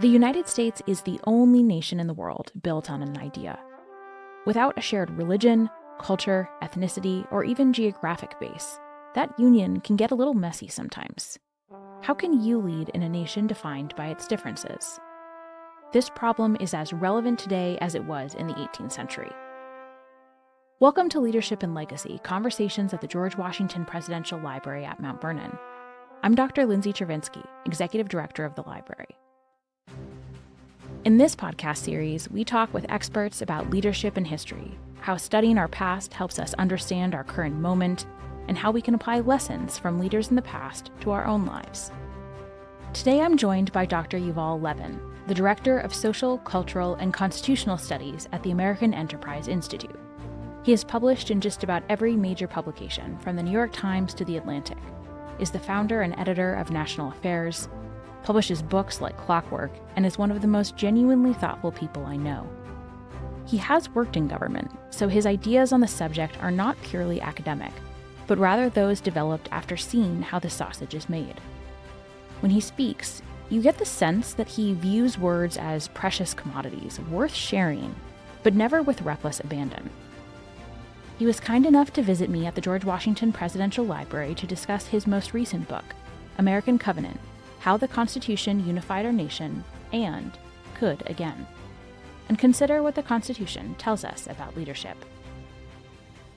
The United States is the only nation in the world built on an idea. Without a shared religion, culture, ethnicity, or even geographic base, that union can get a little messy sometimes. How can you lead in a nation defined by its differences? This problem is as relevant today as it was in the 18th century. Welcome to Leadership and Legacy, Conversations at the George Washington Presidential Library at Mount Vernon. I'm Dr. Lindsay Chervinsky, Executive Director of the library. In this podcast series, we talk with experts about leadership and history, how studying our past helps us understand our current moment, and how we can apply lessons from leaders in the past to our own lives. Today I'm joined by Dr. Yuval Levin, the Director of Social, Cultural, and Constitutional Studies at the American Enterprise Institute. He has published in just about every major publication, from the New York Times to the Atlantic, is the founder and editor of National Affairs, publishes books like clockwork, and is one of the most genuinely thoughtful people I know. He has worked in government, so his ideas on the subject are not purely academic, but rather those developed after seeing how the sausage is made. When he speaks, you get the sense that he views words as precious commodities, worth sharing, but never with reckless abandon. He was kind enough to visit me at the George Washington Presidential Library to discuss his most recent book, American Covenant: How the Constitution Unified Our Nation and Could Again, and consider what the Constitution tells us about leadership.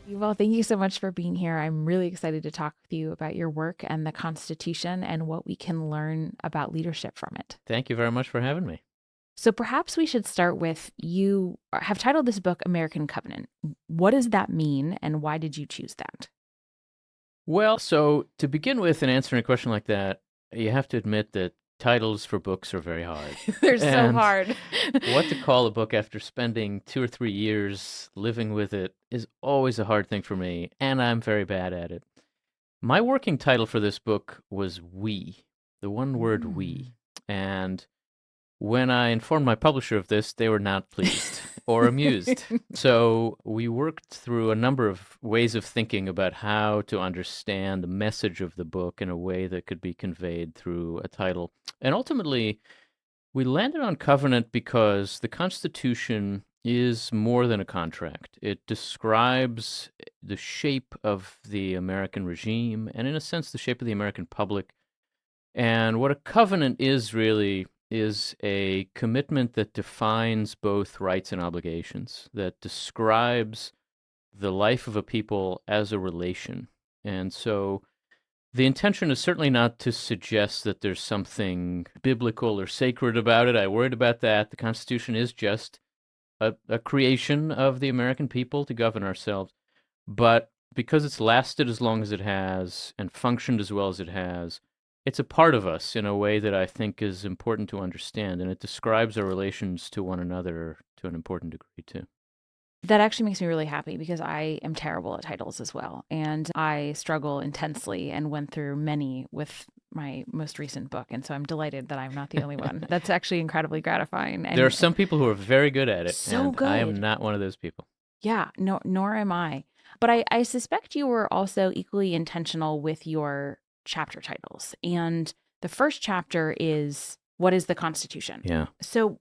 Well, thank you so much for being here. I'm really excited to talk with you about your work and the Constitution and what we can learn about leadership from it. Thank you very much for having me. So perhaps we should start with, you have titled this book American Covenant. What does that mean, and why did you choose that? Well, so to begin with, in answering a question like that, you have to admit that titles for books are very hard. They're so And hard. what to call a book after spending 2 or 3 years living with it is always a hard thing for me, and I'm very bad at it. My working title for this book was We, the one word we. And when I informed my publisher of this, they were not pleased or amused. So we worked through a number of ways of thinking about how to understand the message of the book in a way that could be conveyed through a title. And ultimately, we landed on covenant because the Constitution is more than a contract. It describes the shape of the American regime and, in a sense, the shape of the American public. And what a covenant is really is a commitment that defines both rights and obligations, that describes the life of a people as a relation. And so the intention is certainly not to suggest that there's something biblical or sacred about it. I worried about that. The Constitution is just a creation of the American people to govern ourselves. But because it's lasted as long as it has and functioned as well as it has, it's a part of us in a way that I think is important to understand, and it describes our relations to one another to an important degree, too. That actually makes me really happy because I am terrible at titles as well. And I struggle intensely and went through many with my most recent book. And so I'm delighted that I'm not the only one. That's actually incredibly gratifying. And There are some people who are very good at it, so and I am good. not one of those people. Yeah, no, nor am I. But I suspect you were also equally intentional with your chapter titles. And the first chapter is, what is the Constitution? Yeah. So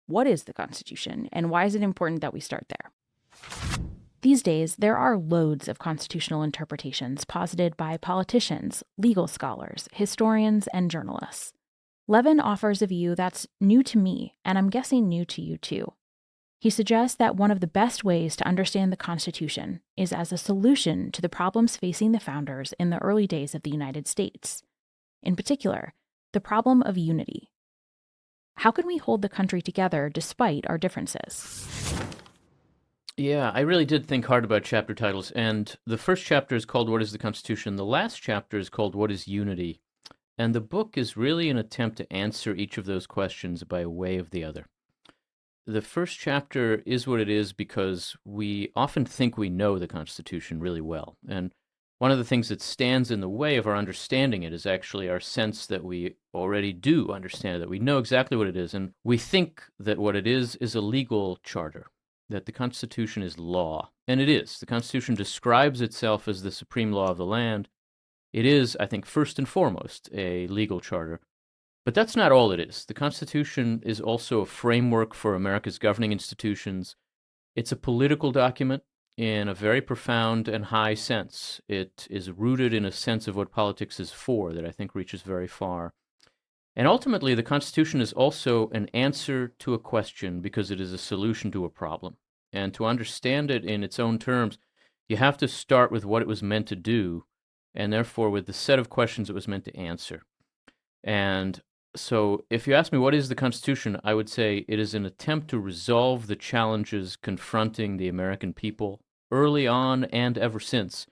what is the Constitution, and why is it important that we start there? These days, there are loads of constitutional interpretations posited by politicians, legal scholars, historians, and journalists. Levin offers a view that's new to me, and I'm guessing new to you too. He suggests that one of the best ways to understand the Constitution is as a solution to the problems facing the founders in the early days of the United States. In particular, the problem of unity. How can we hold the country together despite our differences? Yeah, I really did think hard about chapter titles, and the first chapter is called What is the Constitution? The last chapter is called What is Unity? And the book is really an attempt to answer each of those questions by way of the other. The first chapter is what it is because we often think we know the Constitution really well. And one of the things that stands in the way of our understanding it is actually our sense that we already do understand it, that we know exactly what it is. And we think that what it is a legal charter, that the Constitution is law. And it is. The Constitution describes itself as the supreme law of the land. It is, I think, first and foremost, a legal charter. But that's not all it is. The Constitution is also a framework for America's governing institutions. It's a political document in a very profound and high sense. It is rooted in a sense of what politics is for that I think reaches very far. And ultimately, the Constitution is also an answer to a question because it is a solution to a problem. And to understand it in its own terms, you have to start with what it was meant to do, and therefore with the set of questions it was meant to answer. And so, if you ask me what is the Constitution, I would say it is an attempt to resolve the challenges confronting the American people early on and ever since.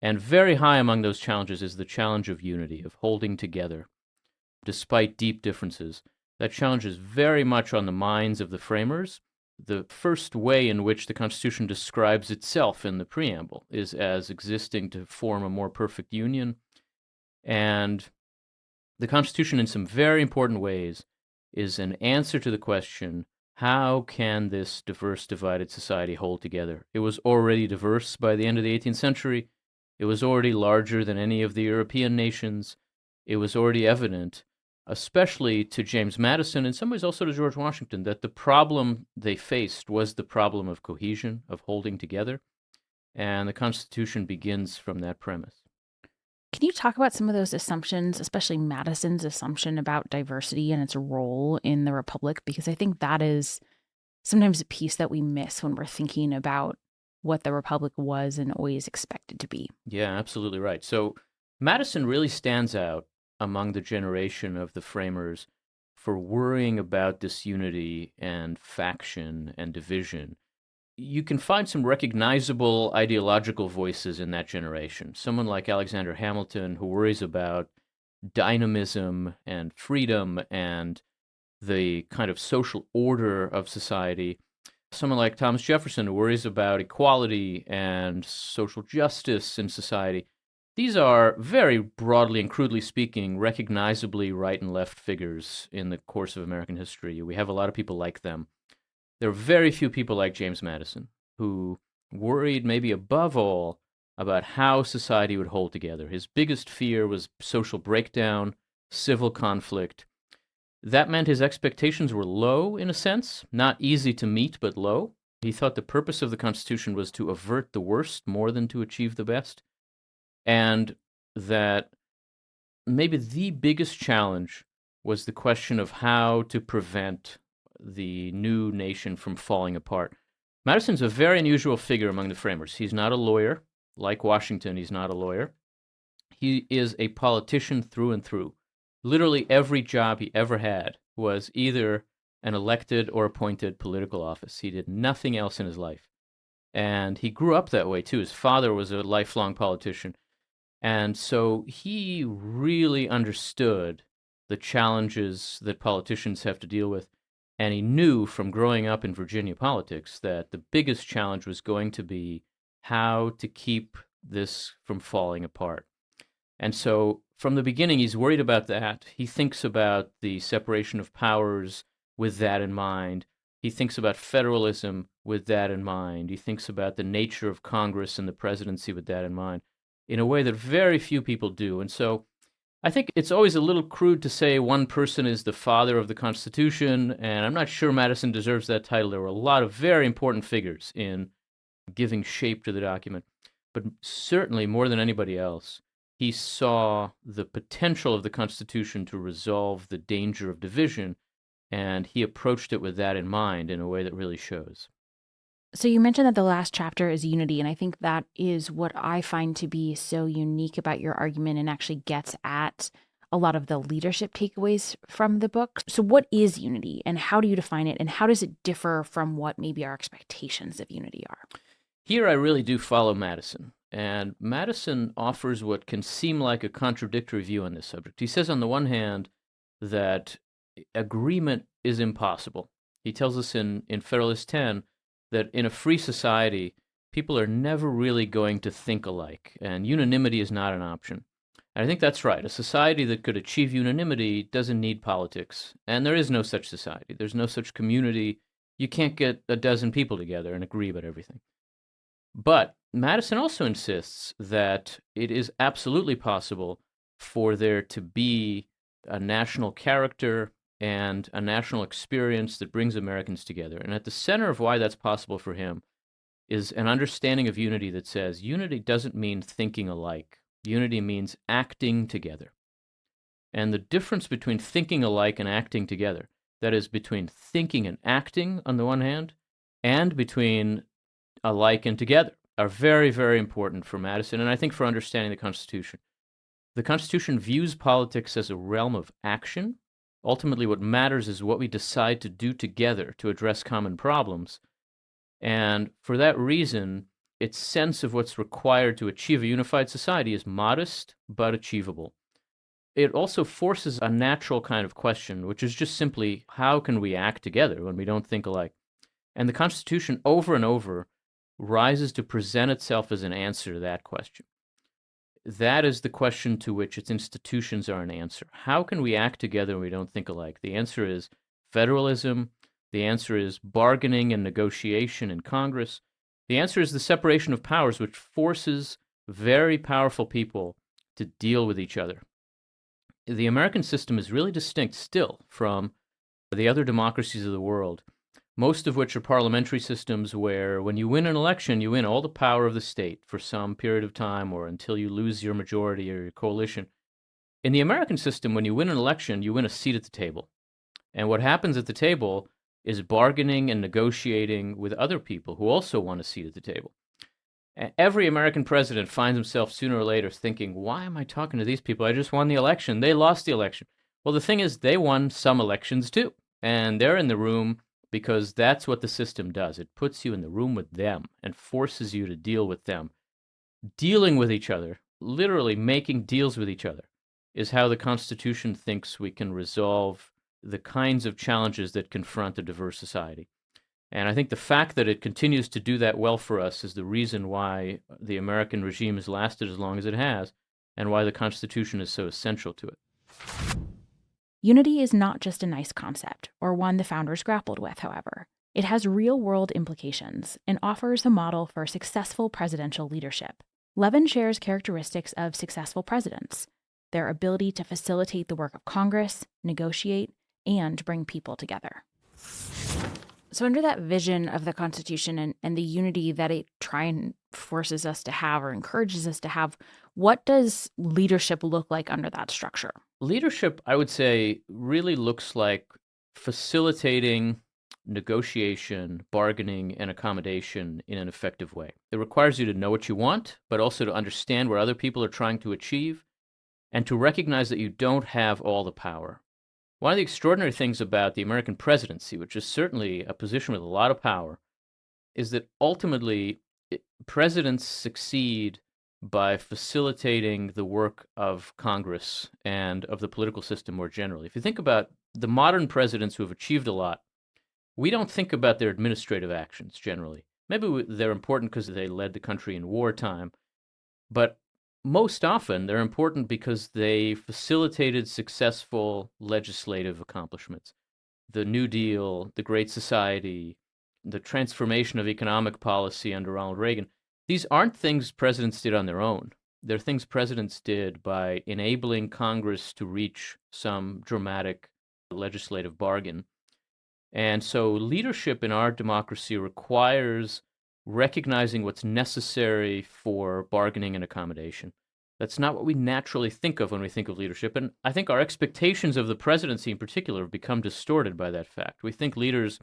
And very high among those challenges is the challenge of unity, of holding together despite deep differences. That challenge is very much on the minds of the framers. The first way in which the Constitution describes itself in the preamble is as existing to form a more perfect union. And the Constitution, in some very important ways, is an answer to the question, how can this diverse, divided society hold together? It was already diverse by the end of the 18th century. It was already larger than any of the European nations. It was already evident, especially to James Madison, in some ways also to George Washington, that the problem they faced was the problem of cohesion, of holding together. And the Constitution begins from that premise. Can you talk about some of those assumptions, especially Madison's assumption about diversity and its role in the Republic? Because I think that is sometimes a piece that we miss when we're thinking about what the Republic was and always expected to be. Yeah, absolutely right. So Madison really stands out among the generation of the framers for worrying about disunity and faction and division. You can find some recognizable ideological voices in that generation. Someone like Alexander Hamilton, who worries about dynamism and freedom and the kind of social order of society. Someone like Thomas Jefferson, who worries about equality and social justice in society. These are very broadly and crudely speaking, recognizably right and left figures in the course of American history. We have a lot of people like them. There are very few people like James Madison who worried, maybe above all, about how society would hold together. His biggest fear was social breakdown, civil conflict. That meant his expectations were low, in a sense, not easy to meet, but low. He thought the purpose of the Constitution was to avert the worst more than to achieve the best. And that maybe the biggest challenge was the question of how to prevent the new nation from falling apart. Madison's a very unusual figure among the framers. He's not a lawyer. Like Washington, he's not a lawyer. He is a politician through and through. Literally every job he ever had was either an elected or appointed political office. He did nothing else in his life. And he grew up that way too. His father was a lifelong politician. And so he really understood the challenges that politicians have to deal with. And he knew from growing up in Virginia politics that the biggest challenge was going to be how to keep this from falling apart. And so from the beginning, he's worried about that. He thinks about the separation of powers with that in mind. He thinks about federalism with that in mind. He thinks about the nature of Congress and the presidency with that in mind in a way that very few people do. And so I think it's always a little crude to say one person is the father of the Constitution, and I'm not sure Madison deserves that title. There were a lot of very important figures in giving shape to the document, but certainly more than anybody else, he saw the potential of the Constitution to resolve the danger of division, and he approached it with that in mind in a way that really shows. So you mentioned that the last chapter is unity, and I think that is what I find to be so unique about your argument and actually gets at a lot of the leadership takeaways from the book. So what is unity and how do you define it and how does it differ from what maybe our expectations of unity are? Here I really do follow Madison, and Madison offers what can seem like a contradictory view on this subject. He says on the one hand that agreement is impossible. He tells us in Federalist 10 that in a free society, people are never really going to think alike, and unanimity is not an option. And I think that's right. A society that could achieve unanimity doesn't need politics, and there is no such society. There's no such community. You can't get a dozen people together and agree about everything. But Madison also insists that it is absolutely possible for there to be a national character and a national experience that brings Americans together. And at the center of why that's possible for him is an understanding of unity that says unity doesn't mean thinking alike. Unity means acting together. And the difference between thinking alike and acting together, that is, between thinking and acting on the one hand, and between alike and together, are very, very important for Madison, and I think for understanding the Constitution. The Constitution views politics as a realm of action. Ultimately, what matters is what we decide to do together to address common problems. And for that reason, its sense of what's required to achieve a unified society is modest but achievable. It also forces a natural kind of question, which is just simply how can we act together when we don't think alike? And the Constitution, over and over, rises to present itself as an answer to that question. That is the question to which its institutions are an answer. How can we act together when we don't think alike? The answer is federalism. The answer is bargaining and negotiation in Congress. The answer is the separation of powers, which forces very powerful people to deal with each other. The American system is really distinct still from the other democracies of the world, most of which are parliamentary systems where when you win an election, you win all the power of the state for some period of time or until you lose your majority or your coalition. In the American system, when you win an election, you win a seat at the table. And what happens at the table is bargaining and negotiating with other people who also want a seat at the table. Every American president finds himself sooner or later thinking, why am I talking to these people? I just won the election. They lost the election. Well, the thing is, they won some elections too. And they're in the room because that's what the system does. It puts you in the room with them and forces you to deal with them. Dealing with each other, literally making deals with each other, is how the Constitution thinks we can resolve the kinds of challenges that confront a diverse society. And I think the fact that it continues to do that well for us is the reason why the American regime has lasted as long as it has, and why the Constitution is so essential to it. Unity is not just a nice concept, or one the founders grappled with, however. It has real-world implications and offers a model for successful presidential leadership. Levin shares characteristics of successful presidents: their ability to facilitate the work of Congress, negotiate, and bring people together. So under that vision of the Constitution and the unity that it forces us to have or encourages us to have, what does leadership look like under that structure? Leadership, I would say, really looks like facilitating negotiation, bargaining, and accommodation in an effective way. It requires you to know what you want, but also to understand what other people are trying to achieve, and to recognize that you don't have all the power. One of the extraordinary things about the American presidency, which is certainly a position with a lot of power, is that ultimately presidents succeed by facilitating the work of Congress and of the political system more generally. If you think about the modern presidents who have achieved a lot, we don't think about their administrative actions generally. Maybe they're important because they led the country in wartime, but most often they're important because they facilitated successful legislative accomplishments. The New Deal, the Great Society, the transformation of economic policy under Ronald Reagan. These aren't things presidents did on their own. They're things presidents did by enabling Congress to reach some dramatic legislative bargain. And so leadership in our democracy requires recognizing what's necessary for bargaining and accommodation. That's not what we naturally think of when we think of leadership. And I think our expectations of the presidency in particular have become distorted by that fact. We think leaders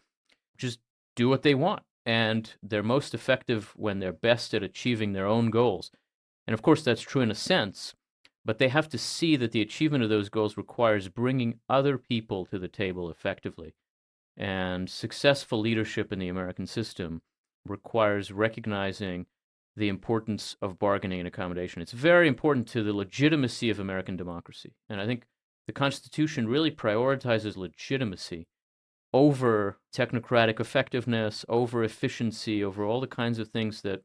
just do what they want, and they're most effective when they're best at achieving their own goals. And of course, that's true in a sense, but they have to see that the achievement of those goals requires bringing other people to the table effectively. And successful leadership in the American system requires recognizing the importance of bargaining and accommodation. It's very important to the legitimacy of American democracy. And I think the Constitution really prioritizes legitimacy over technocratic effectiveness, over efficiency, over all the kinds of things that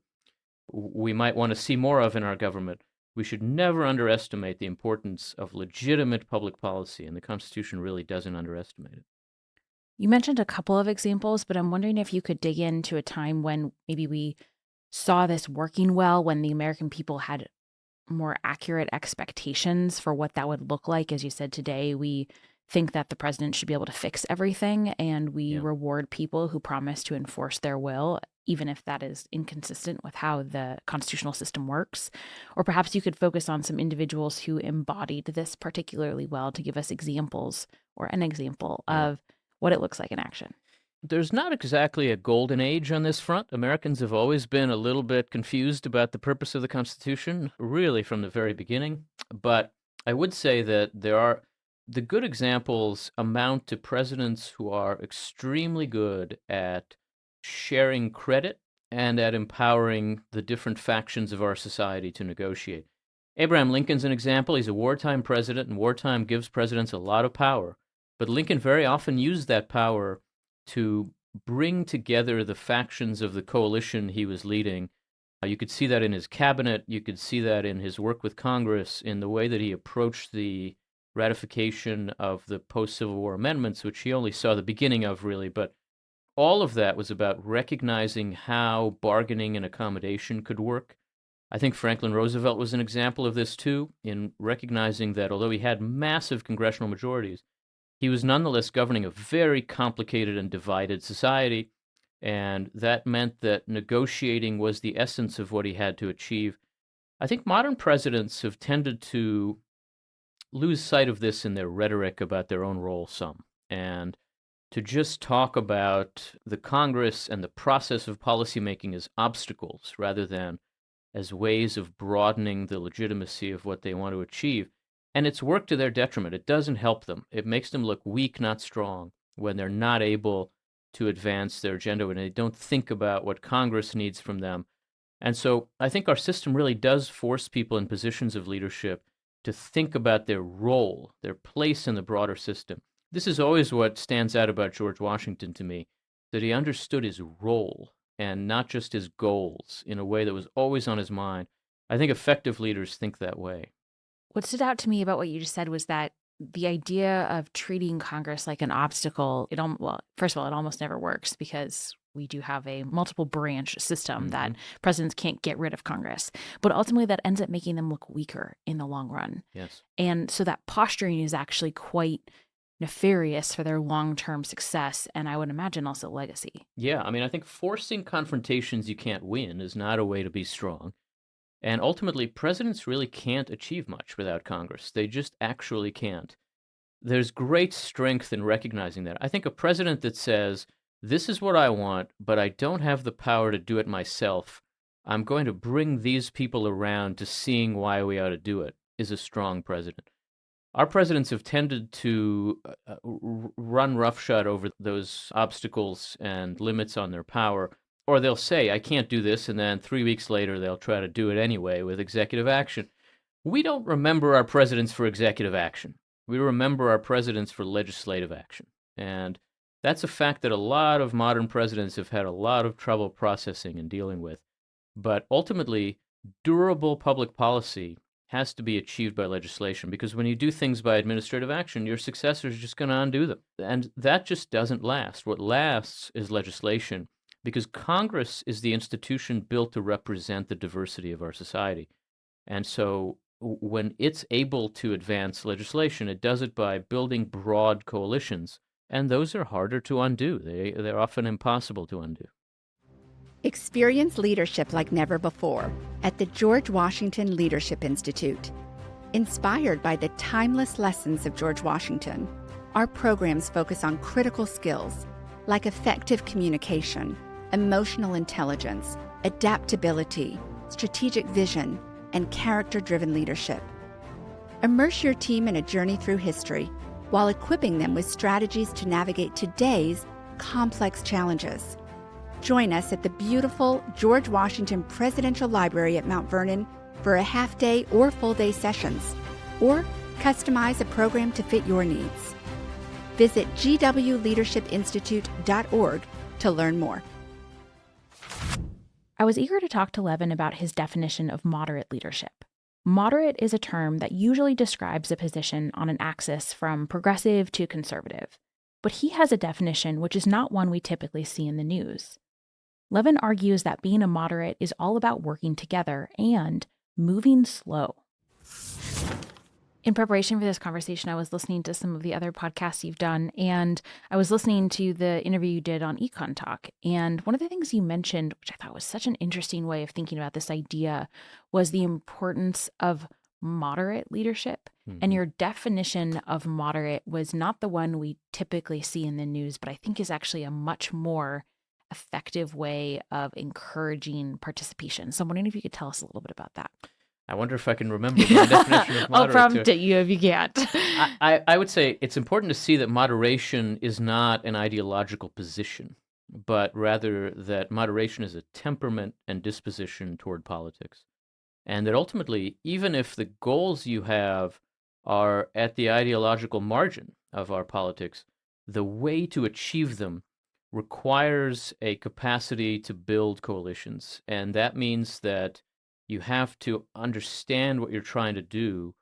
we might want to see more of in our government. We should never underestimate the importance of legitimate public policy, and the Constitution really doesn't underestimate it. You mentioned a couple of examples, but I'm wondering if you could dig into a time when maybe we saw this working well, when the American people had more accurate expectations for what that would look like. As you said today, we think that the president should be able to fix everything, and we Yeah. reward people who promise to enforce their will, even if that is inconsistent with how the constitutional system works. Or perhaps you could focus on some individuals who embodied this particularly well to give us examples or an example Yeah. of what it looks like in action. There's not exactly a golden age on this front. Americans have always been a little bit confused about the purpose of the Constitution, really from the very beginning. But I would say that the good examples amount to presidents who are extremely good at sharing credit and at empowering the different factions of our society to negotiate. Abraham Lincoln's an example. He's a wartime president, and wartime gives presidents a lot of power. But Lincoln very often used that power to bring together the factions of the coalition he was leading. You could see that in his cabinet. You could see that in his work with Congress, in the way that he approached the ratification of the post-Civil War amendments, which he only saw the beginning of, really. But all of that was about recognizing how bargaining and accommodation could work. I think Franklin Roosevelt was an example of this, too, in recognizing that although he had massive congressional majorities, he was nonetheless governing a very complicated and divided society, and that meant that negotiating was the essence of what he had to achieve. I think modern presidents have tended to lose sight of this in their rhetoric about their own role some, and to just talk about the Congress and the process of policymaking as obstacles rather than as ways of broadening the legitimacy of what they want to achieve. And it's worked to their detriment. It doesn't help them. It makes them look weak, not strong, when they're not able to advance their agenda, when they don't think about what Congress needs from them. And so I think our system really does force people in positions of leadership to think about their role, their place in the broader system. This is always what stands out about George Washington to me, that he understood his role and not just his goals in a way that was always on his mind. I think effective leaders think that way. What stood out to me about what you just said was that the idea of treating Congress like an obstacle, well, first of all, it almost never works because we do have a multiple branch system that presidents can't get rid of Congress. But ultimately, that ends up making them look weaker in the long run. Yes. And so that posturing is actually quite nefarious for their long-term success, and I would imagine also legacy. Yeah, I mean, I think forcing confrontations you can't win is not a way to be strong. And ultimately, presidents really can't achieve much without Congress. They just actually can't. There's great strength in recognizing that. I think a president that says, this is what I want, but I don't have the power to do it myself, I'm going to bring these people around to seeing why we ought to do it, is a strong president. Our presidents have tended to run roughshod over those obstacles and limits on their power, or they'll say, I can't do this, and then 3 weeks later they'll try to do it anyway with executive action. We don't remember our presidents for executive action. We remember our presidents for legislative action. And that's a fact that a lot of modern presidents have had a lot of trouble processing and dealing with. But ultimately, durable public policy has to be achieved by legislation, because when you do things by administrative action, your successors are just going to undo them. And that just doesn't last. What lasts is legislation, because Congress is the institution built to represent the diversity of our society. And so when it's able to advance legislation, it does it by building broad coalitions. And those are harder to undo. They're often impossible to undo. Experience leadership like never before at the George Washington Leadership Institute. Inspired by the timeless lessons of George Washington, our programs focus on critical skills like effective communication, emotional intelligence, adaptability, strategic vision, and character-driven leadership. Immerse your team in a journey through history while equipping them with strategies to navigate today's complex challenges. Join us at the beautiful George Washington Presidential Library at Mount Vernon for a half-day or full-day sessions, or customize a program to fit your needs. Visit gwleadershipinstitute.org to learn more. I was eager to talk to Levin about his definition of moderate leadership. Moderate is a term that usually describes a position on an axis from progressive to conservative, but he has a definition which is not one we typically see in the news. Levin argues that being a moderate is all about working together and moving slow. In preparation for this conversation, I was listening to some of the other podcasts you've done, and I was listening to the interview you did on Econ Talk. And one of the things you mentioned, which I thought was such an interesting way of thinking about this idea, was the importance of moderate leadership. And your definition of moderate was not the one we typically see in the news, but I think is actually a much more effective way of encouraging participation. So I'm wondering if you could tell us a little bit about that. I wonder if I can remember my definition of moderate. I'll prompt you if you can't. I would say it's important to see that moderation is not an ideological position, but rather that moderation is a temperament and disposition toward politics. And that ultimately, even if the goals you have are at the ideological margin of our politics, the way to achieve them requires a capacity to build coalitions. And that means that you have to understand what you're trying to do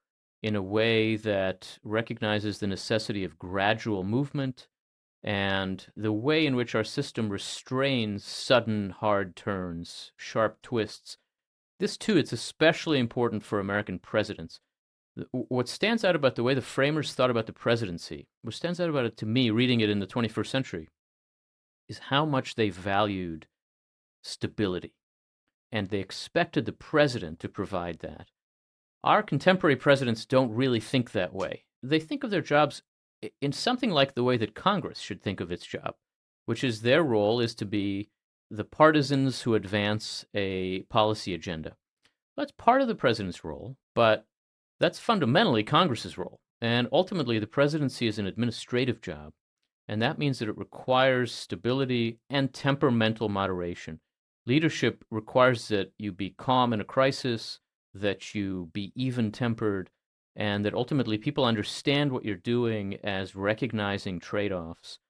in a way that recognizes the necessity of gradual movement and the way in which our system restrains sudden hard turns, sharp twists. This, too, it's especially important for American presidents. What stands out about the way the framers thought about the presidency, what stands out about it to me, reading it in the 21st century, is how much they valued stability. And they expected the president to provide that. Our contemporary presidents don't really think that way. They think of their jobs in something like the way that Congress should think of its job, which is their role is to be the partisans who advance a policy agenda. That's part of the president's role, but that's fundamentally Congress's role. And ultimately, the presidency is an administrative job, and that means that it requires stability and temperamental moderation. Leadership requires that you be calm in a crisis, that you be even-tempered, and that ultimately people understand what you're doing as recognizing trade-offs.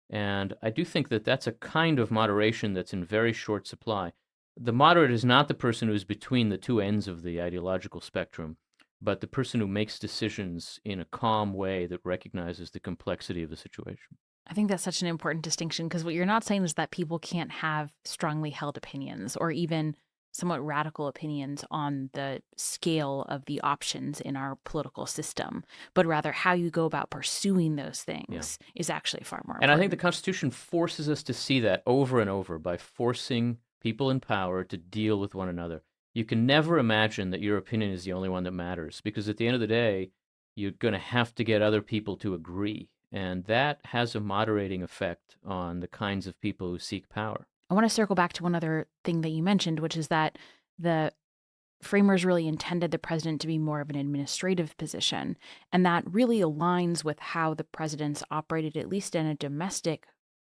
And I do think that that's a kind of moderation that's in very short supply. The moderate is not the person who's between the two ends of the ideological spectrum, but the person who makes decisions in a calm way that recognizes the complexity of the situation. I think that's such an important distinction, because what you're not saying is that people can't have strongly held opinions or even somewhat radical opinions on the scale of the options in our political system, but rather how you go about pursuing those things is actually far more important. And I think the Constitution forces us to see that over and over by forcing people in power to deal with one another. You can never imagine that your opinion is the only one that matters, because at the end of the day, you're going to have to get other people to agree. And that has a moderating effect on the kinds of people who seek power. I want to circle back to one other thing that you mentioned, which is that the framers really intended the president to be more of an administrative position. And that really aligns with how the presidents operated, at least in a domestic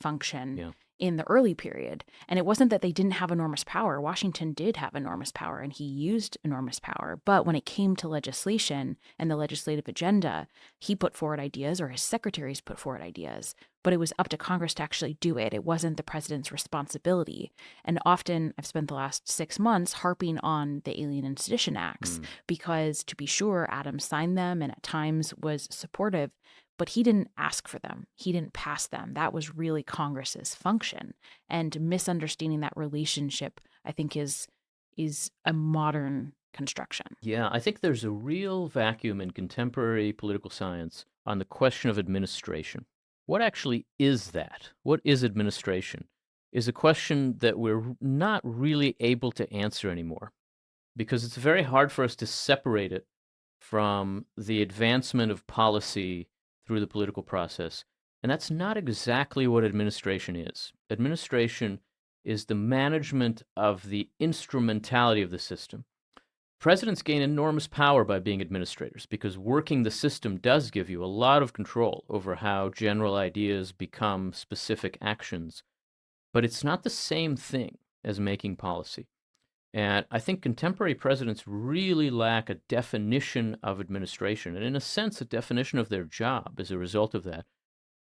function in the early period. And it wasn't that they didn't have enormous power. Washington did have enormous power, and he used enormous power. But when it came to legislation and the legislative agenda, he put forward ideas, or his secretaries put forward ideas. But it was up to Congress to actually do it. It wasn't the president's responsibility. And often I've spent the last 6 months harping on the Alien and Sedition Acts, because to be sure, Adams signed them and at times was supportive, but he didn't ask for them. He didn't pass them. That was really Congress's function. And misunderstanding that relationship, I think, is a modern construction. Yeah, I think there's a real vacuum in contemporary political science on the question of administration. What actually is that? What is administration? Is a question that we're not really able to answer anymore, because it's very hard for us to separate it from the advancement of policy through the political process. And that's not exactly what administration is. Administration is the management of the instrumentality of the system. Presidents gain enormous power by being administrators, because working the system does give you a lot of control over how general ideas become specific actions. But it's not the same thing as making policy. And I think contemporary presidents really lack a definition of administration, and in a sense, a definition of their job as a result of that.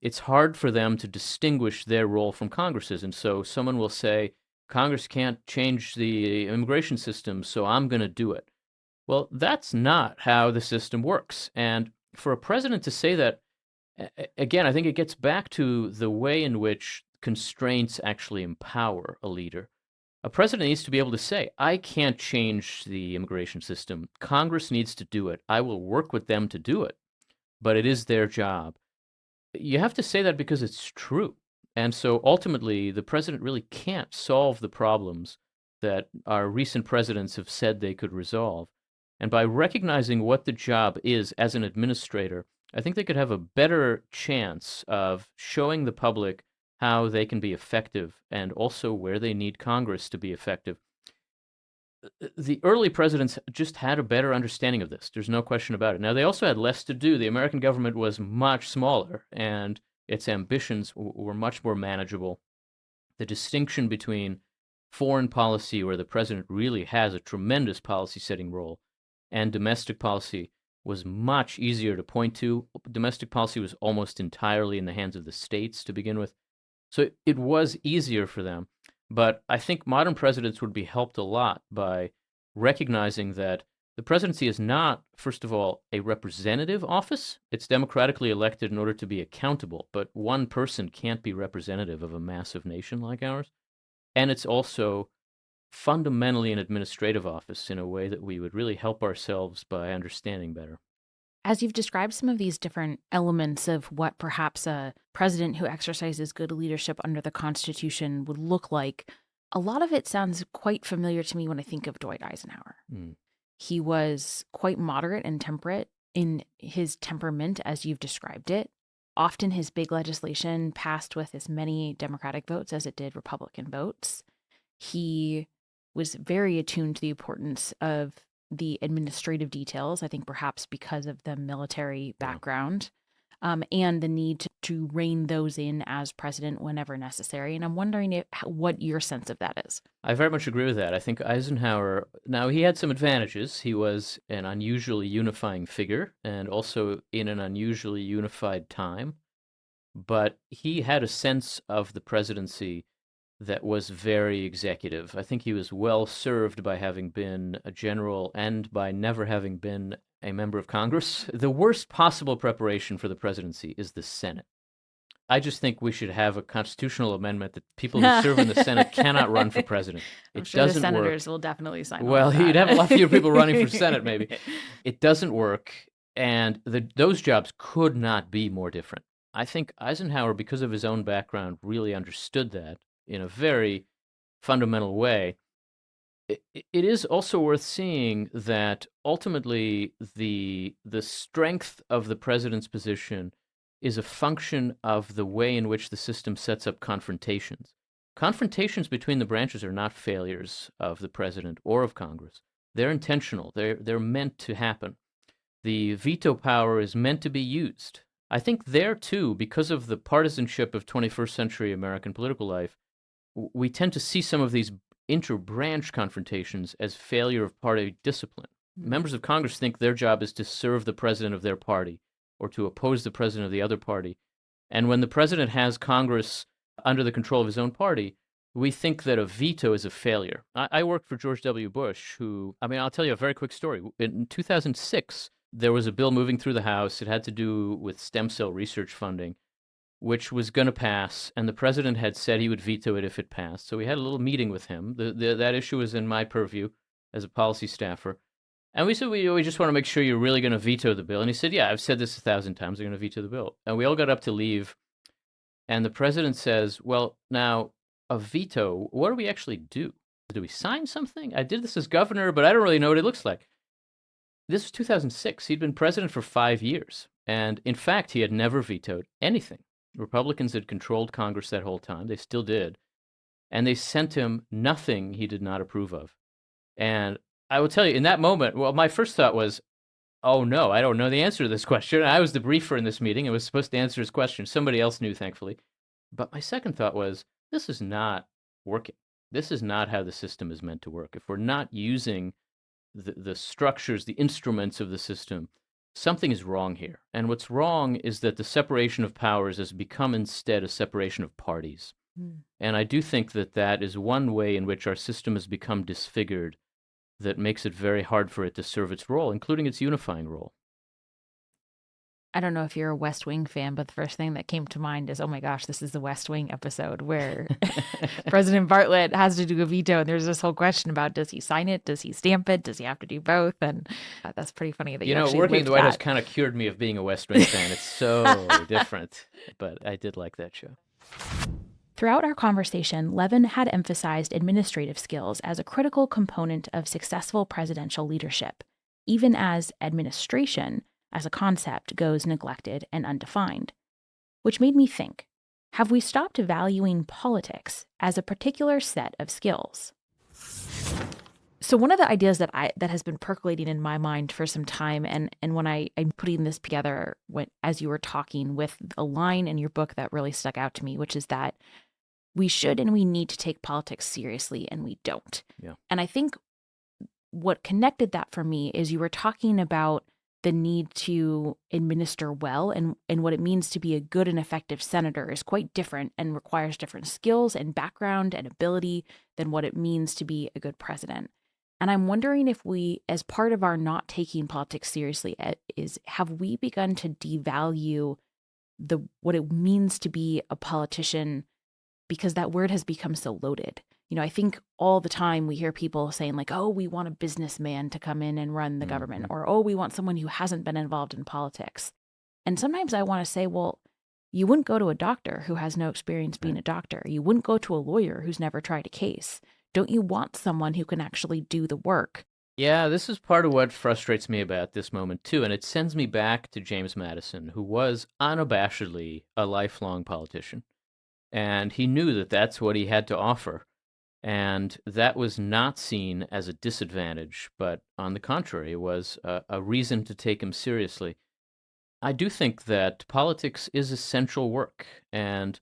It's hard for them to distinguish their role from Congress's. And so someone will say, Congress can't change the immigration system, so I'm going to do it. Well, that's not how the system works. And for a president to say that, again, I think it gets back to the way in which constraints actually empower a leader. A president needs to be able to say, I can't change the immigration system. Congress needs to do it. I will work with them to do it, but it is their job. You have to say that because it's true. And so ultimately, the president really can't solve the problems that our recent presidents have said they could resolve. And by recognizing what the job is as an administrator, I think they could have a better chance of showing the public how they can be effective and also where they need Congress to be effective. The early presidents just had a better understanding of this. There's no question about it. Now, they also had less to do. The American government was much smaller, and its ambitions were much more manageable. The distinction between foreign policy, where the president really has a tremendous policy setting role, and domestic policy was much easier to point to. Domestic policy was almost entirely in the hands of the states to begin with. So it was easier for them. But I think modern presidents would be helped a lot by recognizing that the presidency is not, first of all, a representative office. It's democratically elected in order to be accountable, but one person can't be representative of a massive nation like ours. And it's also fundamentally an administrative office in a way that we would really help ourselves by understanding better. As you've described some of these different elements of what perhaps a president who exercises good leadership under the Constitution would look like, a lot of it sounds quite familiar to me when I think of Dwight Eisenhower. Mm. He was quite moderate and temperate in his temperament, as you've described it. Often his big legislation passed with as many Democratic votes as it did Republican votes. He was very attuned to the importance of the administrative details, I think perhaps because of the military background, and the need to rein those in as president whenever necessary. And I'm wondering what your sense of that is. I very much agree with that. I think Eisenhower, now he had some advantages. He was an unusually unifying figure and also in an unusually unified time. But he had a sense of the presidency that was very executive. I think he was well served by having been a general and by never having been a member of Congress. The worst possible preparation for the presidency is the Senate. I just think we should have a constitutional amendment that people who serve in the Senate cannot run for president. I'm sure the senators will definitely sign well, on to that. you'd have a lot fewer people running for Senate, maybe. It doesn't work, and those jobs could not be more different. I think Eisenhower, because of his own background, really understood that in a very fundamental way. It is also worth seeing that ultimately the strength of the president's position is a function of the way in which the system sets up confrontations. Confrontations between the branches are not failures of the president or of Congress. They're intentional. They're meant to happen. The veto power is meant to be used. I think there, too, because of the partisanship of 21st century American political life, we tend to see some of these inter-branch confrontations as failure of party discipline. Members of Congress think their job is to serve the president of their party or to oppose the president of the other party. And when the president has Congress under the control of his own party, we think that a veto is a failure. I worked for George W. Bush, I'll tell you a very quick story. In 2006, there was a bill moving through the House. It had to do with stem cell research funding, which was going to pass, and the president had said he would veto it if it passed. So we had a little meeting with him. That issue was in my purview as a policy staffer. And we said, we just want to make sure you're really going to veto the bill. And he said, yeah, I've said this 1,000 times. I'm going to veto the bill. And we all got up to leave. And the president says, well, now, a veto, what do we actually do? Do we sign something? I did this as governor, but I don't really know what it looks like. This was 2006. He'd been president for 5 years. And in fact, he had never vetoed anything. Republicans had controlled Congress that whole time. They still did. And they sent him nothing he did not approve of. And I will tell you, in that moment, well, my first thought was, oh no, I don't know the answer to this question. I was the briefer in this meeting. I was supposed to answer his question. Somebody else knew, thankfully. But my second thought was, this is not working. This is not how the system is meant to work. If we're not using the structures, the instruments of the system, something is wrong here. And what's wrong is that the separation of powers has become instead a separation of parties. And I do think that that is one way in which our system has become disfigured that makes it very hard for it to serve its role, including its unifying role. I don't know if you're a West Wing fan, but the first thing that came to mind is, oh my gosh, this is the West Wing episode where President Bartlett has to do a veto. And there's this whole question about, does he sign it? Does he stamp it? Does he have to do both? And that's pretty funny that you actually Working in lived the White House that. kind of cured me of being a West Wing fan. It's so different, but I did like that show. Throughout our conversation, Levin had emphasized administrative skills as a critical component of successful presidential leadership, even as administration as a concept goes neglected and undefined. Which made me think, have we stopped valuing politics as a particular set of skills? So one of the ideas that has been percolating in my mind for some time, and when I'm putting this together as you were talking, with a line in your book that really stuck out to me, which is that we should and we need to take politics seriously, and we don't. Yeah. And I think what connected that for me is you were talking about the need to administer well, and what it means to be a good and effective senator is quite different and requires different skills and background and ability than what it means to be a good president. And I'm wondering if we, as part of our not taking politics seriously, have we begun to devalue what it means to be a politician, because that word has become so loaded. I think all the time we hear people saying like, oh, we want a businessman to come in and run the government, or, oh, we want someone who hasn't been involved in politics. And sometimes I want to say, well, you wouldn't go to a doctor who has no experience being a doctor. You wouldn't go to a lawyer who's never tried a case. Don't you want someone who can actually do the work? Yeah, this is part of what frustrates me about this moment, too. And it sends me back to James Madison, who was unabashedly a lifelong politician. And he knew that that's what he had to offer. And that was not seen as a disadvantage, but on the contrary, it was a reason to take him seriously. I do think that politics is essential work. And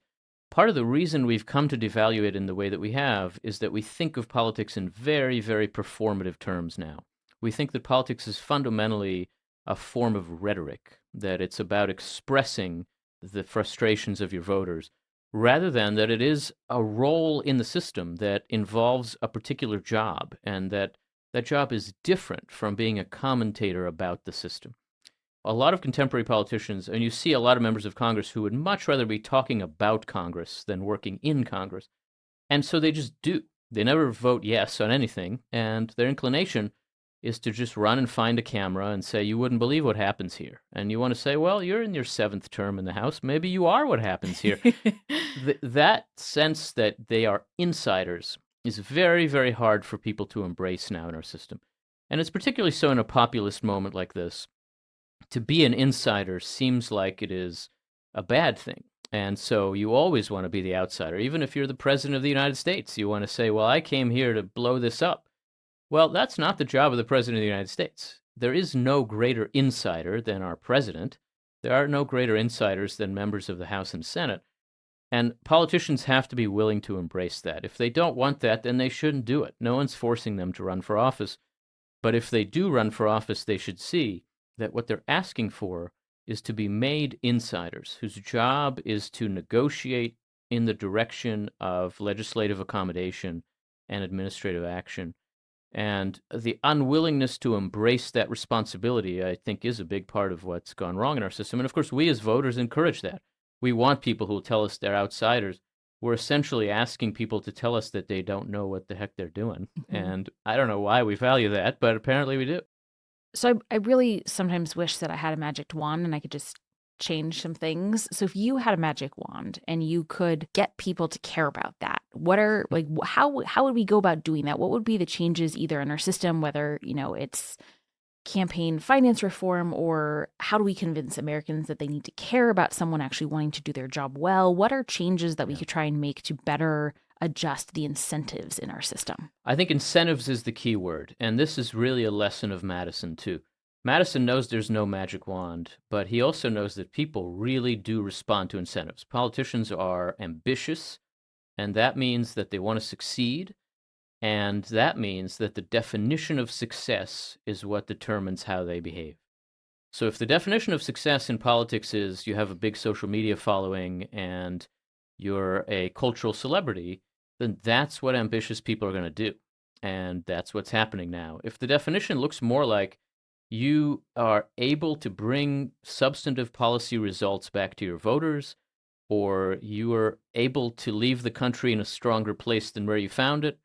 part of the reason we've come to devalue it in the way that we have is that we think of politics in very, very performative terms now. We think that politics is fundamentally a form of rhetoric, that it's about expressing the frustrations of your voters, rather than that it is a role in the system that involves a particular job, and that job is different from being a commentator about the system. A lot of contemporary politicians, and you see a lot of members of Congress who would much rather be talking about Congress than working in Congress. And so they just do. They never vote yes on anything, and their inclination is to just run and find a camera and say, you wouldn't believe what happens here. And you want to say, well, you're in your 7th term in the House. Maybe you are what happens here. That sense that they are insiders is very, very hard for people to embrace now in our system. And it's particularly so in a populist moment like this. To be an insider seems like it is a bad thing. And so you always want to be the outsider. Even if you're the president of the United States, you want to say, well, I came here to blow this up. Well, that's not the job of the president of the United States. There is no greater insider than our president. There are no greater insiders than members of the House and Senate. And politicians have to be willing to embrace that. If they don't want that, then they shouldn't do it. No one's forcing them to run for office. But if they do run for office, they should see that what they're asking for is to be made insiders, whose job is to negotiate in the direction of legislative accommodation and administrative action. And the unwillingness to embrace that responsibility, I think, is a big part of what's gone wrong in our system. And of course, we as voters encourage that. We want people who will tell us they're outsiders. We're essentially asking people to tell us that they don't know what the heck they're doing. Mm-hmm. And I don't know why we value that, but apparently we do. So I really sometimes wish that I had a magic wand and I could just change some things. So if you had a magic wand and you could get people to care about that, how would we go about doing that? What would be the changes either in our system, whether, it's campaign finance reform, or how do we convince Americans that they need to care about someone actually wanting to do their job well? What are changes that we could try and make to better adjust the incentives in our system? I think incentives is the key word, and this is really a lesson of Madison, too. Madison knows there's no magic wand, but he also knows that people really do respond to incentives. Politicians are ambitious, and that means that they want to succeed, and that means that the definition of success is what determines how they behave. So if the definition of success in politics is you have a big social media following and you're a cultural celebrity, then that's what ambitious people are going to do. And that's what's happening now. If the definition looks more like You are able to bring substantive policy results back to your voters, or you are able to leave the country in a stronger place than where you found it.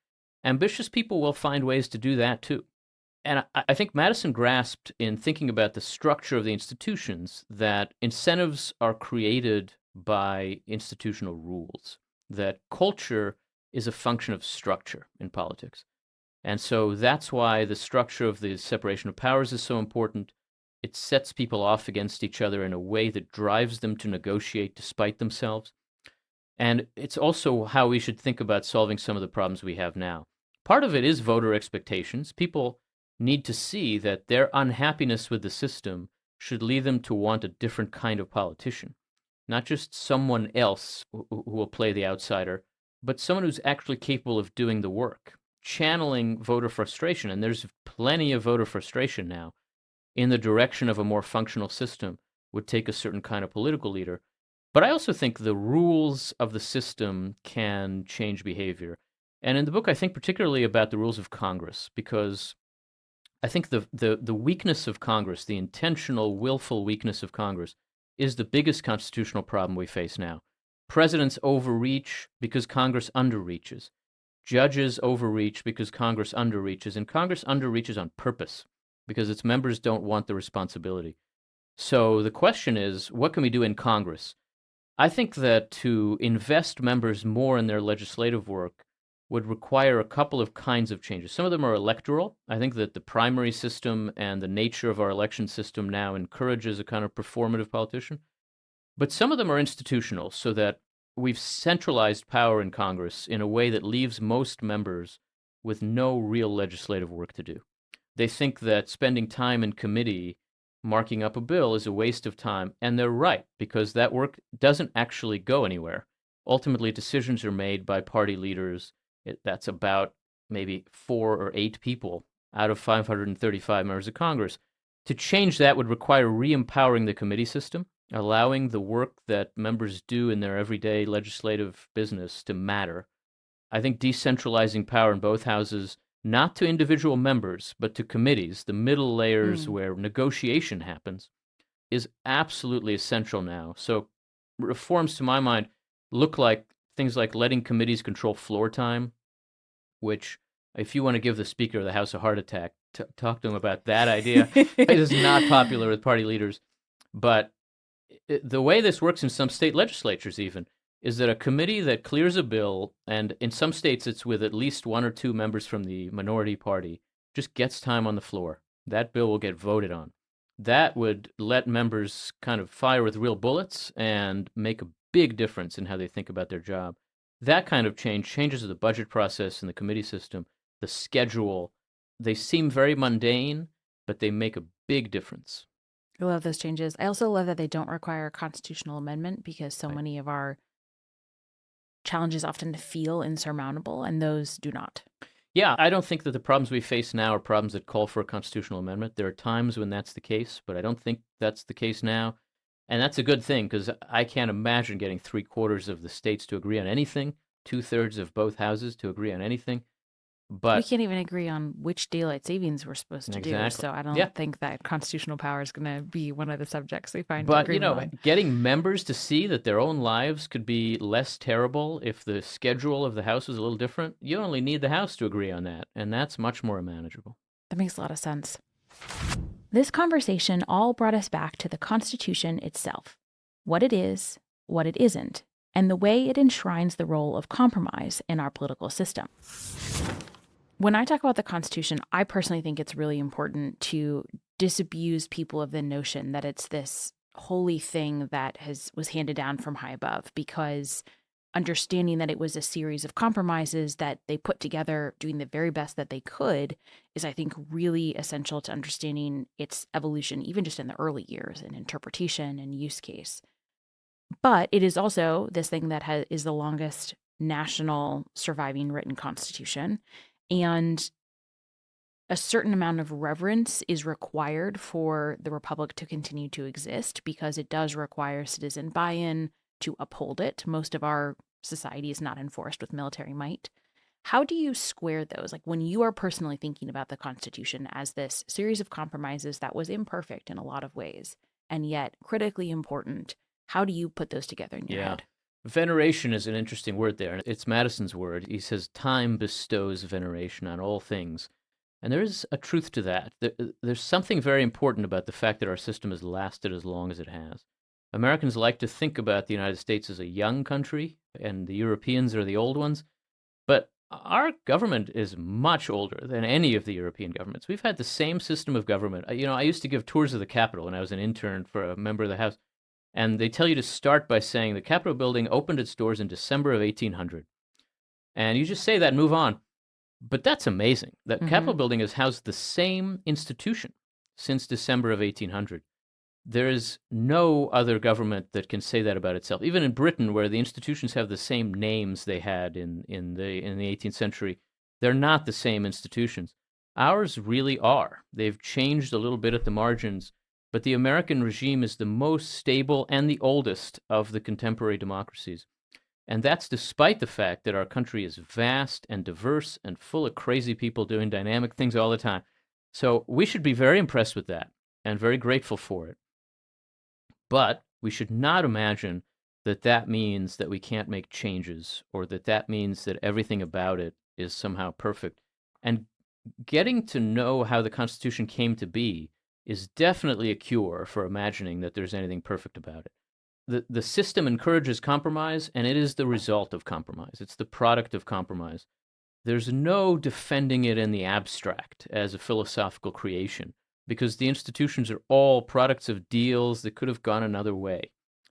Ambitious people will find ways to do that too. And I think Madison grasped in thinking about the structure of the institutions that incentives are created by institutional rules, that culture is a function of structure in politics. And so that's why the structure of the separation of powers is so important. It sets people off against each other in a way that drives them to negotiate despite themselves. And it's also how we should think about solving some of the problems we have now. Part of it is voter expectations. People need to see that their unhappiness with the system should lead them to want a different kind of politician, not just someone else who will play the outsider, but someone who's actually capable of doing the work, channeling voter frustration. And there's plenty of voter frustration now in the direction of a more functional system would take a certain kind of political leader. But I also think the rules of the system can change behavior. And in the book, I think particularly about the rules of Congress, because I think the weakness of Congress, the intentional, willful weakness of Congress, is the biggest constitutional problem we face now. Presidents overreach because Congress underreaches. Judges overreach because Congress underreaches, and Congress underreaches on purpose because its members don't want the responsibility. So the question is, what can we do in Congress? I think that to invest members more in their legislative work would require a couple of kinds of changes. Some of them are electoral. I think that the primary system and the nature of our election system now encourages a kind of performative politician. But some of them are institutional, so that we've centralized power in Congress in a way that leaves most members with no real legislative work to do. They think that spending time in committee marking up a bill is a waste of time, and they're right, because that work doesn't actually go anywhere. Ultimately, decisions are made by party leaders. That's about maybe 4 or 8 people out of 535 members of Congress. To change that would require re-empowering the committee system, allowing the work that members do in their everyday legislative business to matter. I think decentralizing power in both houses, not to individual members, but to committees, the middle layers where negotiation happens, is absolutely essential now. So reforms, to my mind, look like things like letting committees control floor time, which, if you want to give the Speaker of the House a heart attack, talk to him about that idea. It is not popular with party leaders. But the way this works in some state legislatures, even, is that a committee that clears a bill, and in some states it's with at least 1 or 2 members from the minority party, just gets time on the floor. That bill will get voted on. That would let members kind of fire with real bullets and make a big difference in how they think about their job. That kind of change changes the budget process and the committee system, the schedule. They seem very mundane, but they make a big difference. I love those changes. I also love that they don't require a constitutional amendment because so many of our challenges often feel insurmountable, and those do not. Yeah, I don't think that the problems we face now are problems that call for a constitutional amendment. There are times when that's the case, but I don't think that's the case now. And that's a good thing, because I can't imagine getting 3/4 of the states to agree on anything, 2/3 of both houses to agree on anything. We But can't even agree on which daylight savings we're supposed to do. exactly, So I don't yeah. think that constitutional power is going to be one of the subjects we find But, agreement on. getting members to see that their own lives could be less terrible if the schedule of the House was a little different, you only need the House to agree on that, and that's much more manageable. That makes a lot of sense. This conversation all brought us back to the Constitution itself, what it is, what it isn't, and the way it enshrines the role of compromise in our political system. When I talk about the Constitution, I personally think it's really important to disabuse people of the notion that it's this holy thing that was handed down from high above, because understanding that it was a series of compromises that they put together, doing the very best that they could, is, I think, really essential to understanding its evolution, even just in the early years, and interpretation and use case. But it is also this thing that is the longest national surviving written constitution. And a certain amount of reverence is required for the republic to continue to exist, because it does require citizen buy-in to uphold it. Most of our society is not enforced with military might. How do you square those? Like when you are personally thinking about the Constitution as this series of compromises that was imperfect in a lot of ways, and yet critically important, how do you put those together in your Yeah. head? Veneration is an interesting word there. It's Madison's word. He says, time bestows veneration on all things. And there is a truth to that. There's something very important about the fact that our system has lasted as long as it has. Americans like to think about the United States as a young country, and the Europeans are the old ones. But our government is much older than any of the European governments. We've had the same system of government. I used to give tours of the Capitol when I was an intern for a member of the House, and they tell you to start by saying the Capitol building opened its doors in December of 1800. And you just say that and move on. But that's amazing. The Mm-hmm. Capitol building has housed the same institution since December of 1800. There is no other government that can say that about itself. Even in Britain, where the institutions have the same names they had in the 18th century, they're not the same institutions. Ours really are. They've changed a little bit at the margins, but the American regime is the most stable and the oldest of the contemporary democracies. And that's despite the fact that our country is vast and diverse and full of crazy people doing dynamic things all the time. So we should be very impressed with that and very grateful for it. But we should not imagine that that means that we can't make changes or that that means that everything about it is somehow perfect. And getting to know how the Constitution came to be is definitely a cure for imagining that there's anything perfect about it. The system encourages compromise, and it is the result of compromise. It's the product of compromise. There's no defending it in the abstract as a philosophical creation because the institutions are all products of deals that could have gone another way.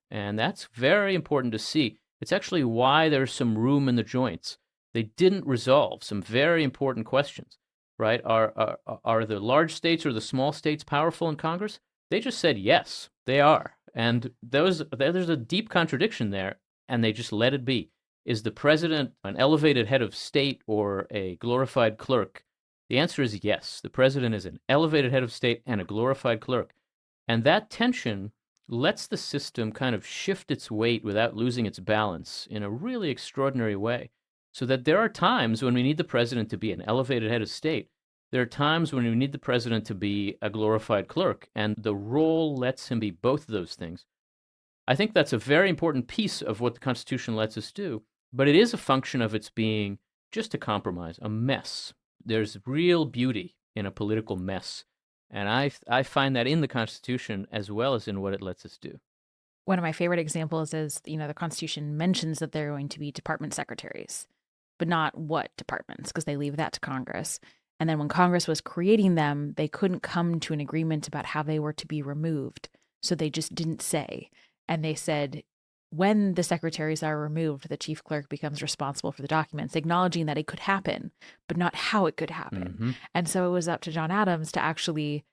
And that's very important to see. It's actually why there's some room in the joints. They didn't resolve some very important questions, right? Are the large states or the small states powerful in Congress? They just said yes, they are. And there's a deep contradiction there, and they just let it be. Is the president an elevated head of state or a glorified clerk? The answer is yes. The president is an elevated head of state and a glorified clerk. And that tension lets the system kind of shift its weight without losing its balance in a really extraordinary way. So that there are times when we need the president to be an elevated head of state. There are times when we need the president to be a glorified clerk, and the role lets him be both of those things. I think that's a very important piece of what the Constitution lets us do, but it is a function of its being just a compromise, a mess. There's real beauty in a political mess, and I find that in the Constitution as well as in what it lets us do. One of my favorite examples is, the Constitution mentions that there are going to be department secretaries, but not what departments, because they leave that to Congress. And then when Congress was creating them, they couldn't come to an agreement about how they were to be removed. So they just didn't say. And they said, when the secretaries are removed, the chief clerk becomes responsible for the documents, acknowledging that it could happen, but not how it could happen. Mm-hmm. And so it was up to John Adams to actually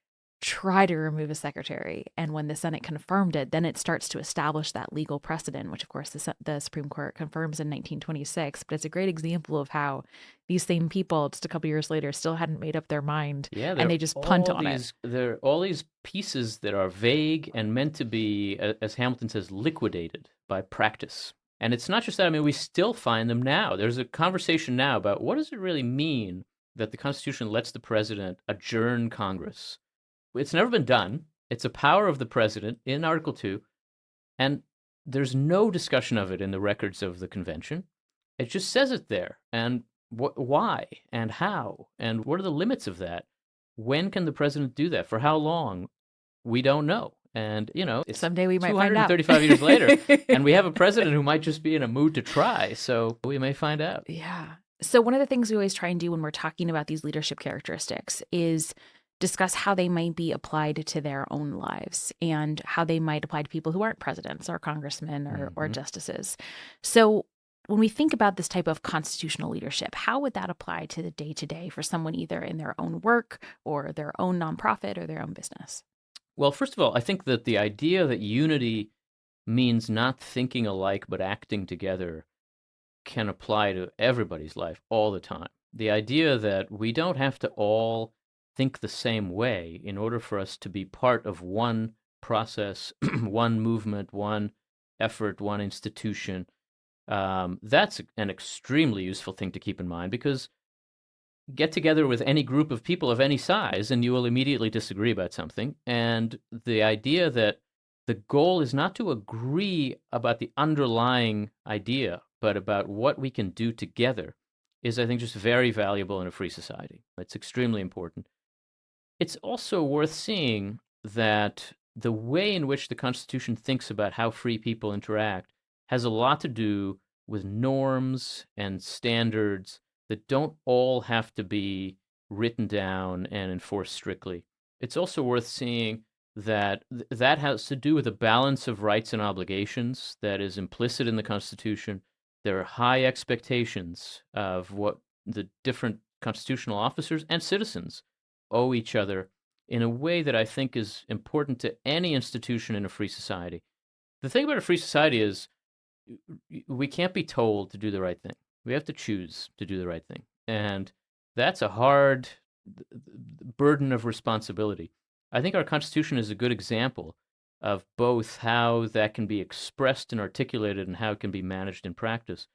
try to remove a secretary. And when the Senate confirmed it, then it starts to establish that legal precedent, which of course the Supreme Court confirms in 1926. But it's a great example of how these same people, just a couple years later, still hadn't made up their mind, Yeah, and they just punt on it. there are all these pieces that are vague and meant to be, as Hamilton says, liquidated by practice. And it's not just that. I mean, we still find them now. There's a conversation now about what does it really mean that the Constitution lets the president adjourn Congress. It's never been done. It's a power of the president in Article 2, and there's no discussion of it in the records of the convention. It just says it there. And why and how and what are the limits of that? When can the president do that? For how long? We don't know. And, it's Someday we might find out. 235 years later, and we have a president who might just be in a mood to try. So we may find out. Yeah. So one of the things we always try and do when we're talking about these leadership characteristics is discuss how they might be applied to their own lives and how they might apply to people who aren't presidents or congressmen or Mhm. justices. So when we think about this type of constitutional leadership, how would that apply to the day-to-day for someone either in their own work or their own nonprofit or their own business? Well, first of all, I think that the idea that unity means not thinking alike but acting together can apply to everybody's life all the time. The idea that we don't have to all think the same way in order for us to be part of one process, one movement, one effort, one institution. That's an extremely useful thing to keep in mind, because get together with any group of people of any size and you will immediately disagree about something. And the idea that the goal is not to agree about the underlying idea, but about what we can do together is, I think, just very valuable in a free society. It's extremely important. It's also worth seeing that the way in which the Constitution thinks about how free people interact has a lot to do with norms and standards that don't all have to be written down and enforced strictly. It's also worth seeing that that has to do with a balance of rights and obligations that is implicit in the Constitution. There are high expectations of what the different constitutional officers and citizens owe each other in a way that I think is important to any institution in a free society. The thing about a free society is we can't be told to do the right thing. We have to choose to do the right thing. And that's a hard burden of responsibility. I think our Constitution is a good example of both how that can be expressed and articulated and how it can be managed in practice.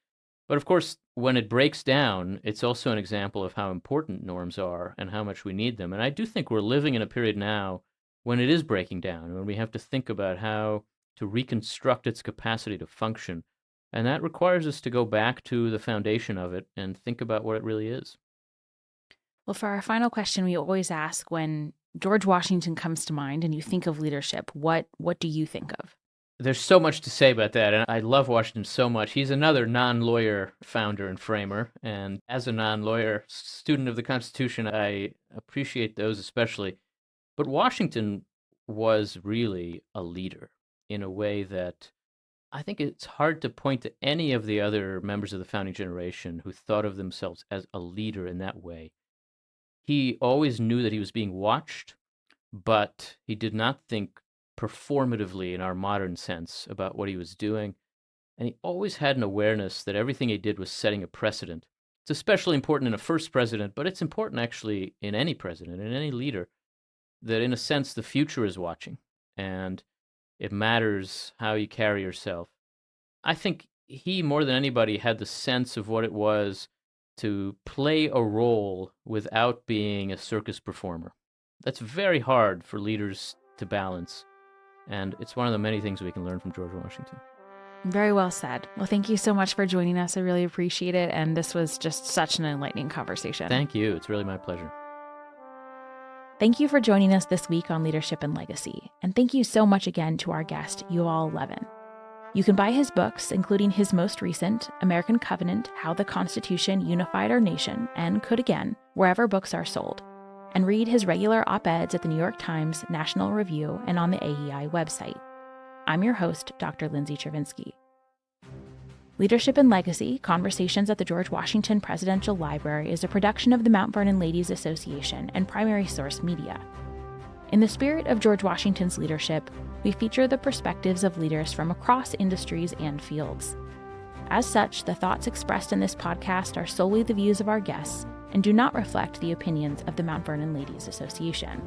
But of course, when it breaks down, it's also an example of how important norms are and how much we need them. And I do think we're living in a period now when it is breaking down, when we have to think about how to reconstruct its capacity to function. And that requires us to go back to the foundation of it and think about what it really is. Well, for our final question, we always ask, when George Washington comes to mind and you think of leadership, what do you think of? There's so much to say about that, and I love Washington so much. He's another non-lawyer founder and framer, and as a non-lawyer student of the Constitution, I appreciate those especially. But Washington was really a leader in a way that I think it's hard to point to any of the other members of the founding generation who thought of themselves as a leader in that way. He always knew that he was being watched, but he did not think performatively in our modern sense about what he was doing. And he always had an awareness that everything he did was setting a precedent. It's especially important in a first president, but it's important actually in any president, in any leader, that in a sense the future is watching and it matters how you carry yourself. I think he, more than anybody, had the sense of what it was to play a role without being a circus performer. That's very hard for leaders to balance. And it's one of the many things we can learn from George Washington. Very well said. Well, thank you so much for joining us. I really appreciate it. And this was just such an enlightening conversation. Thank you. It's really my pleasure. Thank you for joining us this week on Leadership and Legacy. And thank you so much again to our guest, Yuval Levin. You can buy his books, including his most recent, American Covenant, How the Constitution Unified Our Nation, and Could Again, wherever books are sold, and read his regular op-eds at the New York Times, National Review, and on the AEI website. I'm your host, Dr. Lindsay Chervinsky. Leadership and Legacy, Conversations at the George Washington Presidential Library is a production of the Mount Vernon Ladies Association and Primary Source Media. In the spirit of George Washington's leadership, we feature the perspectives of leaders from across industries and fields. As such, the thoughts expressed in this podcast are solely the views of our guests and do not reflect the opinions of the Mount Vernon Ladies Association.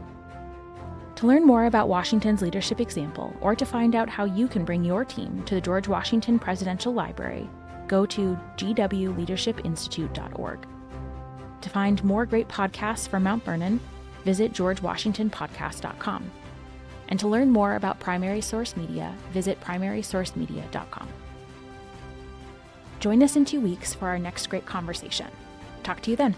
To learn more about Washington's leadership example, or to find out how you can bring your team to the George Washington Presidential Library, go to gwleadershipinstitute.org. To find more great podcasts from Mount Vernon, visit georgewashingtonpodcast.com. And to learn more about Primary Source Media, visit primarysourcemedia.com. Join us in 2 weeks for our next great conversation. Talk to you then.